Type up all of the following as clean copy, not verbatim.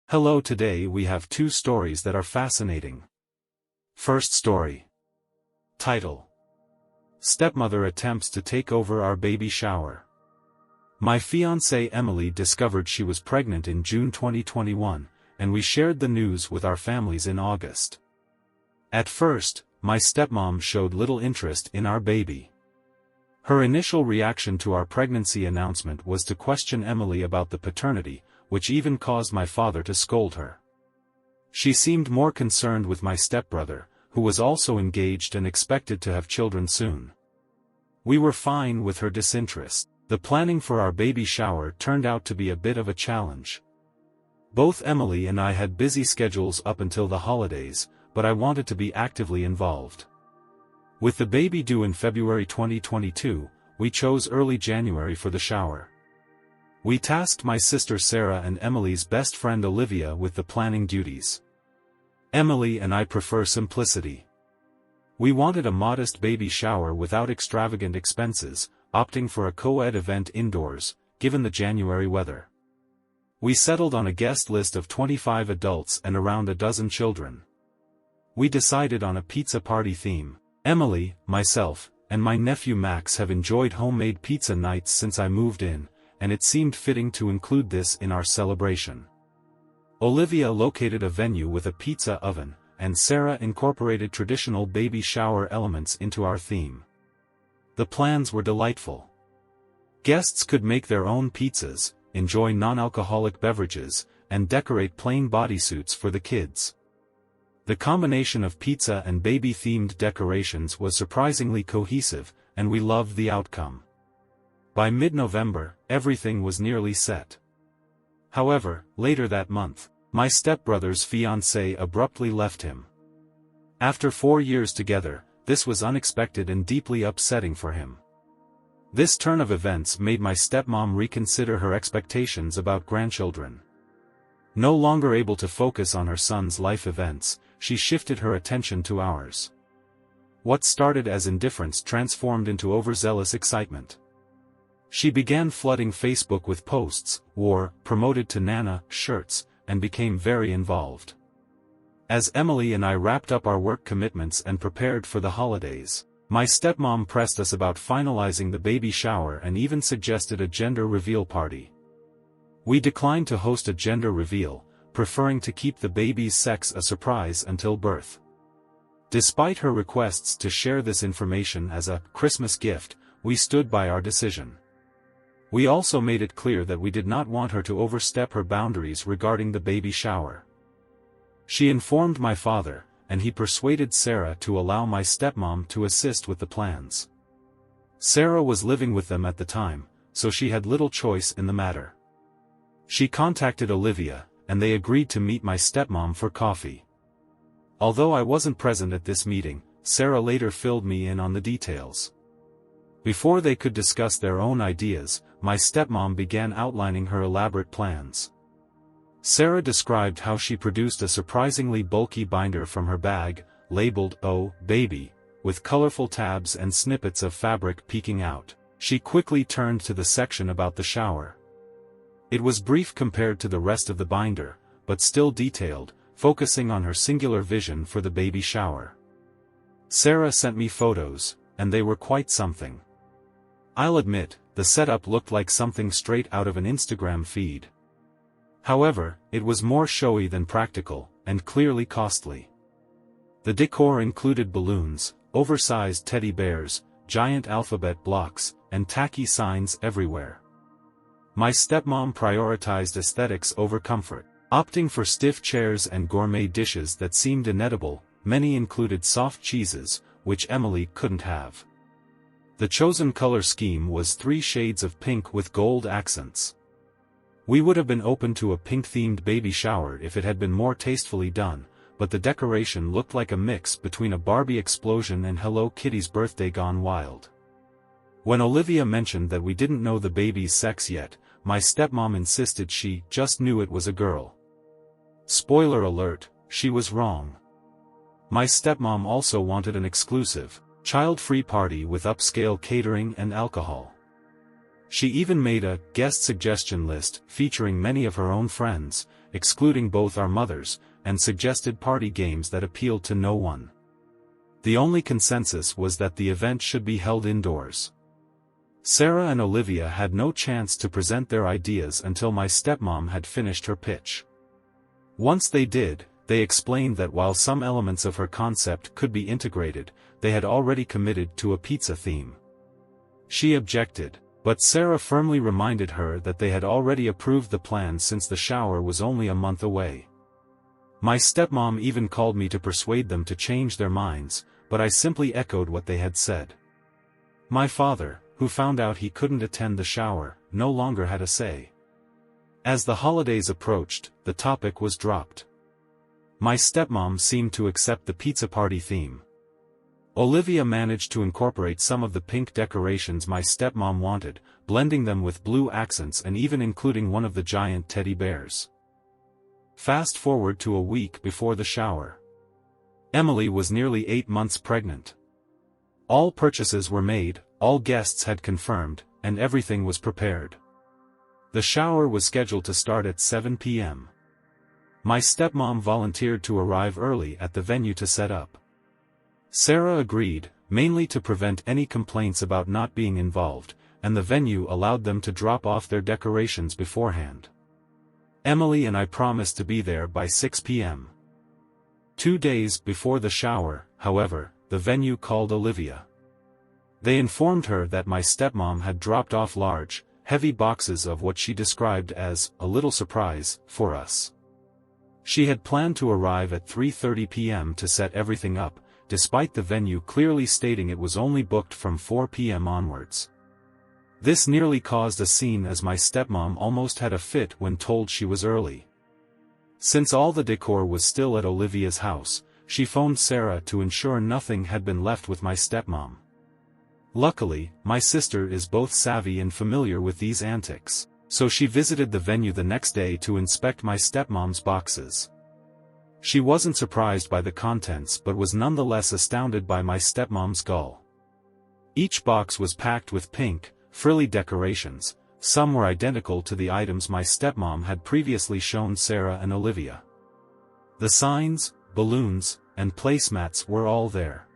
Hello, today we have two stories that are fascinating. First story. Title: Stepmother attempts to take over our baby shower. My fiancée Emily discovered she was pregnant in June 2021, and we shared the news with our families in August. At first, my stepmom showed little interest in our baby. Her initial reaction to our pregnancy announcement was to question Emily about the paternity, which even caused my father to scold her. She seemed more concerned with my stepbrother, who was also engaged and expected to have children soon. We were fine with her disinterest. The planning for our baby shower turned out to be a bit of a challenge. Both Emily and I had busy schedules up until the holidays, but I wanted to be actively involved. With the baby due in February 2022, we chose early January for the shower. We tasked my sister Sarah and Emily's best friend Olivia with the planning duties. Emily and I prefer simplicity. We wanted a modest baby shower without extravagant expenses, opting for a co-ed event indoors, given the January weather. We settled on a guest list of 25 adults and around a dozen children. We decided on a pizza party theme. Emily, myself, and my nephew Max have enjoyed homemade pizza nights since I moved in, and it seemed fitting to include this in our celebration. Olivia located a venue with a pizza oven, and Sarah incorporated traditional baby shower elements into our theme. The plans were delightful. Guests could make their own pizzas, enjoy non-alcoholic beverages, and decorate plain bodysuits for the kids. The combination of pizza and baby-themed decorations was surprisingly cohesive, and we loved the outcome. By mid-November, everything was nearly set. However, later that month, my stepbrother's fiancée abruptly left him. After 4 years together, this was unexpected and deeply upsetting for him. This turn of events made my stepmom reconsider her expectations about grandchildren. No longer able to focus on her son's life events, she shifted her attention to ours. What started as indifference transformed into overzealous excitement. She began flooding Facebook with posts, wore promoted to Nana shirts, and became very involved. As Emily and I wrapped up our work commitments and prepared for the holidays, my stepmom pressed us about finalizing the baby shower and even suggested a gender reveal party. We declined to host a gender reveal, preferring to keep the baby's sex a surprise until birth. Despite her requests to share this information as a Christmas gift, we stood by our decision. We also made it clear that we did not want her to overstep her boundaries regarding the baby shower. She informed my father, and he persuaded Sarah to allow my stepmom to assist with the plans. Sarah was living with them at the time, so she had little choice in the matter. She contacted Olivia, and they agreed to meet my stepmom for coffee. Although I wasn't present at this meeting, Sarah later filled me in on the details. Before they could discuss their own ideas, my stepmom began outlining her elaborate plans. Sarah described how she produced a surprisingly bulky binder from her bag, labeled "Oh, Baby," with colorful tabs and snippets of fabric peeking out. She quickly turned to the section about the shower. It was brief compared to the rest of the binder, but still detailed, focusing on her singular vision for the baby shower. Sarah sent me photos, and they were quite something. I'll admit, the setup looked like something straight out of an Instagram feed. However, it was more showy than practical, and clearly costly. The decor included balloons, oversized teddy bears, giant alphabet blocks, and tacky signs everywhere. My stepmom prioritized aesthetics over comfort, opting for stiff chairs and gourmet dishes that seemed inedible. Many included soft cheeses, which Emily couldn't have. The chosen color scheme was 3 shades of pink with gold accents. We would have been open to a pink-themed baby shower if it had been more tastefully done, but the decoration looked like a mix between a Barbie explosion and Hello Kitty's birthday gone wild. When Olivia mentioned that we didn't know the baby's sex yet, my stepmom insisted she just knew it was a girl. Spoiler alert, she was wrong. My stepmom also wanted an exclusive, child-free party with upscale catering and alcohol. She even made a guest suggestion list featuring many of her own friends, excluding both our mothers, and suggested party games that appealed to no one. The only consensus was that the event should be held indoors. Sarah and Olivia had no chance to present their ideas until my stepmom had finished her pitch. Once they did, they explained that while some elements of her concept could be integrated, they had already committed to a pizza theme. She objected, but Sarah firmly reminded her that they had already approved the plan since the shower was only a month away. My stepmom even called me to persuade them to change their minds, but I simply echoed what they had said. My father, who found out he couldn't attend the shower, no longer had a say. As the holidays approached, the topic was dropped. My stepmom seemed to accept the pizza party theme. Olivia managed to incorporate some of the pink decorations my stepmom wanted, blending them with blue accents and even including one of the giant teddy bears. Fast forward to a week before the shower. Emily was nearly 8 months pregnant. All purchases were made, all guests had confirmed, and everything was prepared. The shower was scheduled to start at 7 p.m. My stepmom volunteered to arrive early at the venue to set up. Sarah agreed, mainly to prevent any complaints about not being involved, and the venue allowed them to drop off their decorations beforehand. Emily and I promised to be there by 6 p.m. 2 days before the shower, however, the venue called Olivia. They informed her that my stepmom had dropped off large, heavy boxes of what she described as a little surprise for us. She had planned to arrive at 3:30 p.m. to set everything up, despite the venue clearly stating it was only booked from 4 p.m. onwards. This nearly caused a scene as my stepmom almost had a fit when told she was early. Since all the decor was still at Olivia's house, she phoned Sarah to ensure nothing had been left with my stepmom. Luckily, my sister is both savvy and familiar with these antics, so she visited the venue the next day to inspect my stepmom's boxes. She wasn't surprised by the contents but was nonetheless astounded by my stepmom's gall. Each box was packed with pink, frilly decorations. Some were identical to the items my stepmom had previously shown Sarah and Olivia. The signs, balloons, and placemats were all there.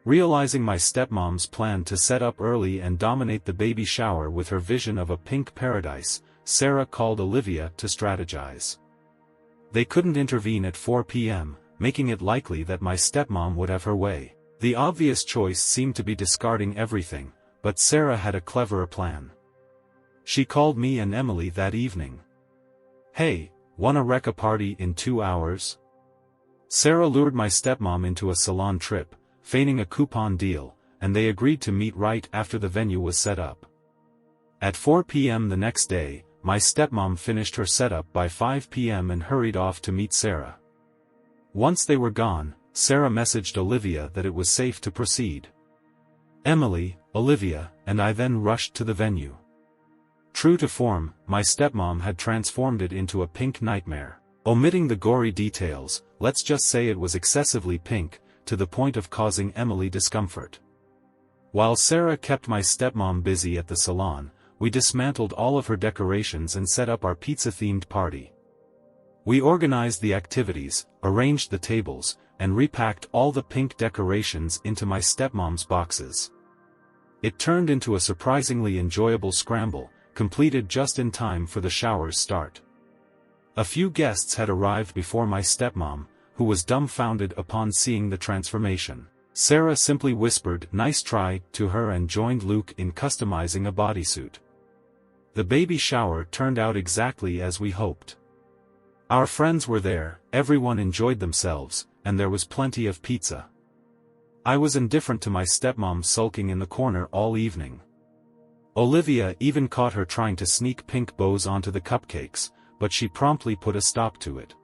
Realizing my stepmom's plan to set up early and dominate the baby shower with her vision of a pink paradise, Sarah called Olivia to strategize. They couldn't intervene at 4 p.m., making it likely that my stepmom would have her way. The obvious choice seemed to be discarding everything, but Sarah had a cleverer plan. She called me and Emily that evening. "Hey, wanna wreck a party in 2 hours?" Sarah lured my stepmom into a salon trip, feigning a coupon deal, and they agreed to meet right after the venue was set up. At 4 p.m. the next day, my stepmom finished her setup by 5 p.m. and hurried off to meet Sarah. Once they were gone, Sarah messaged Olivia that it was safe to proceed. Emily, Olivia, and I then rushed to the venue. True to form, my stepmom had transformed it into a pink nightmare. Omitting the gory details, let's just say it was excessively pink, to the point of causing Emily discomfort. While Sarah kept my stepmom busy at the salon, we dismantled all of her decorations and set up our pizza-themed party. We organized the activities, arranged the tables, and repacked all the pink decorations into my stepmom's boxes. It turned into a surprisingly enjoyable scramble, completed just in time for the shower's start. A few guests had arrived before my stepmom, who was dumbfounded upon seeing the transformation. Sarah simply whispered "nice try" to her and joined Luke in customizing a bodysuit. The baby shower turned out exactly as we hoped. Our friends were there, everyone enjoyed themselves, and there was plenty of pizza. I was indifferent to my stepmom sulking in the corner all evening. Olivia even caught her trying to sneak pink bows onto the cupcakes, but she promptly put a stop to it.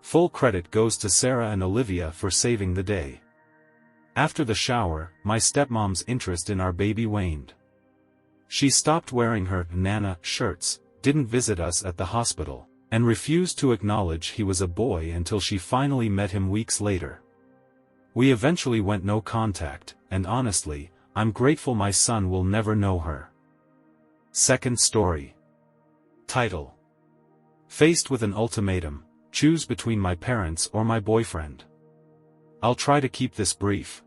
Full credit goes to Sarah and Olivia for saving the day. After the shower, my stepmom's interest in our baby waned. She stopped wearing her Nana shirts, didn't visit us at the hospital, and refused to acknowledge he was a boy until she finally met him weeks later. We eventually went no contact, and honestly, I'm grateful my son will never know her. Second story. Title: Faced with an ultimatum, choose between my parents or my boyfriend. I'll try to keep this brief.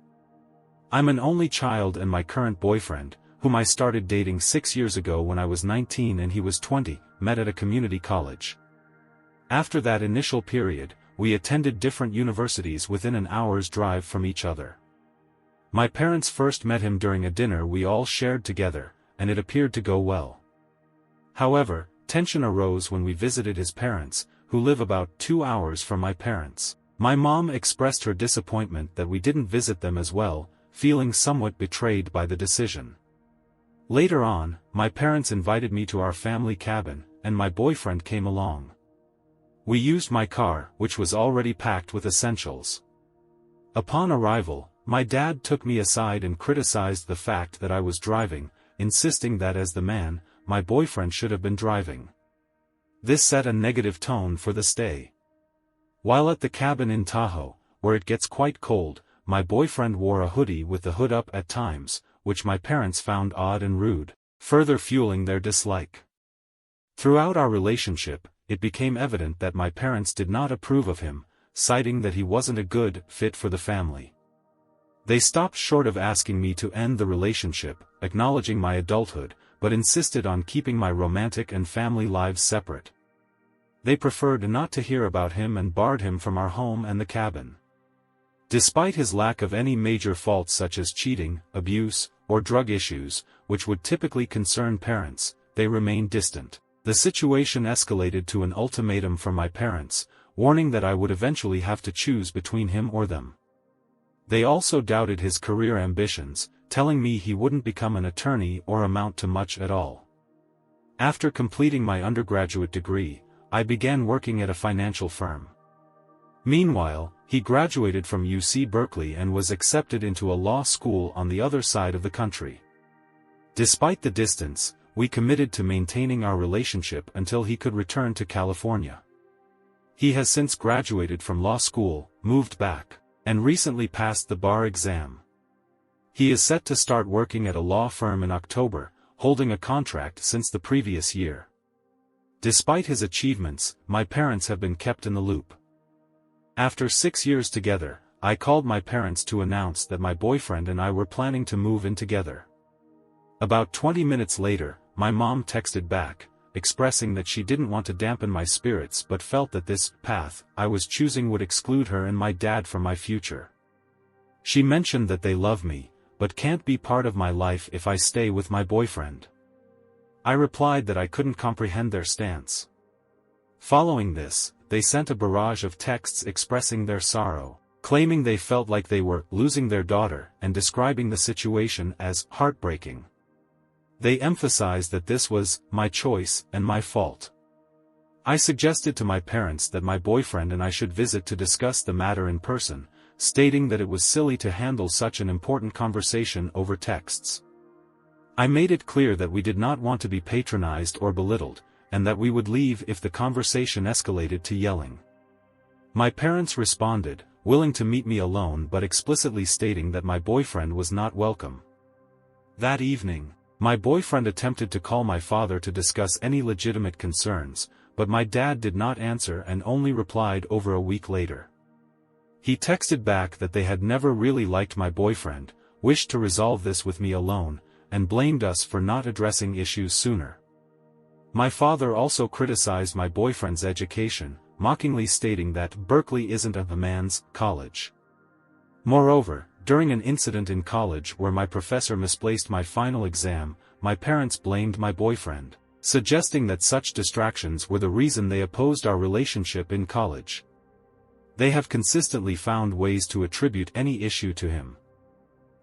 I'm an only child, and my current boyfriend, whom I started dating 6 years ago when I was 19 and he was 20, met at a community college. After that initial period, we attended different universities within an hour's drive from each other. My parents first met him during a dinner we all shared together, and it appeared to go well. However, tension arose when we visited his parents, who live about 2 hours from my parents. My mom expressed her disappointment that we didn't visit them as well, feeling somewhat betrayed by the decision. Later on, my parents invited me to our family cabin, and my boyfriend came along. We used my car, which was already packed with essentials. Upon arrival, my dad took me aside and criticized the fact that I was driving, insisting that as the man, my boyfriend should have been driving. This set a negative tone for the stay. While at the cabin in Tahoe, where it gets quite cold, my boyfriend wore a hoodie with the hood up at times, which my parents found odd and rude, further fueling their dislike. Throughout our relationship, it became evident that my parents did not approve of him, citing that he wasn't a good fit for the family. They stopped short of asking me to end the relationship, acknowledging my adulthood, but insisted on keeping my romantic and family lives separate. They preferred not to hear about him and barred him from our home and the cabin. Despite his lack of any major faults such as cheating, abuse, or drug issues, which would typically concern parents, they remained distant. The situation escalated to an ultimatum from my parents, warning that I would eventually have to choose between him or them. They also doubted his career ambitions, telling me he wouldn't become an attorney or amount to much at all. After completing my undergraduate degree, I began working at a financial firm. Meanwhile, he graduated from UC Berkeley and was accepted into a law school on the other side of the country. Despite the distance, we committed to maintaining our relationship until he could return to California. He has since graduated from law school, moved back, and recently passed the bar exam. He is set to start working at a law firm in October, holding a contract since the previous year. Despite his achievements, my parents have been kept in the loop. After 6 years together, I called my parents to announce that my boyfriend and I were planning to move in together. About 20 minutes later, my mom texted back, expressing that she didn't want to dampen my spirits but felt that this path I was choosing would exclude her and my dad from my future. She mentioned that they love me, but can't be part of my life if I stay with my boyfriend. I replied that I couldn't comprehend their stance. Following this, they sent a barrage of texts expressing their sorrow, claiming they felt like they were losing their daughter and describing the situation as heartbreaking. They emphasized that this was my choice and my fault. I suggested to my parents that my boyfriend and I should visit to discuss the matter in person, stating that it was silly to handle such an important conversation over texts. I made it clear that we did not want to be patronized or belittled, and that we would leave if the conversation escalated to yelling. My parents responded, willing to meet me alone but explicitly stating that my boyfriend was not welcome. That evening, my boyfriend attempted to call my father to discuss any legitimate concerns, but my dad did not answer and only replied over a week later. He texted back that they had never really liked my boyfriend, wished to resolve this with me alone, and blamed us for not addressing issues sooner. My father also criticized my boyfriend's education, mockingly stating that Berkeley isn't a man's college. Moreover, during an incident in college where my professor misplaced my final exam, my parents blamed my boyfriend, suggesting that such distractions were the reason they opposed our relationship in college. They have consistently found ways to attribute any issue to him.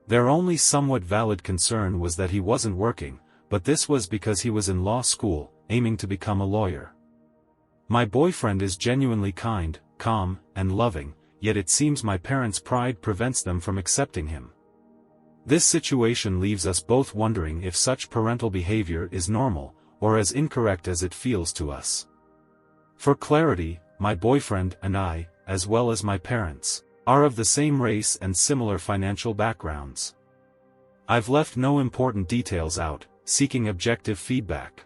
Their only somewhat valid concern was that he wasn't working, but this was because he was in law school, aiming to become a lawyer. My boyfriend is genuinely kind, calm, and loving, yet it seems my parents' pride prevents them from accepting him. This situation leaves us both wondering if such parental behavior is normal, or as incorrect as it feels to us. For clarity, my boyfriend and I, as well as my parents, are of the same race and similar financial backgrounds. I've left no important details out, Seeking objective feedback.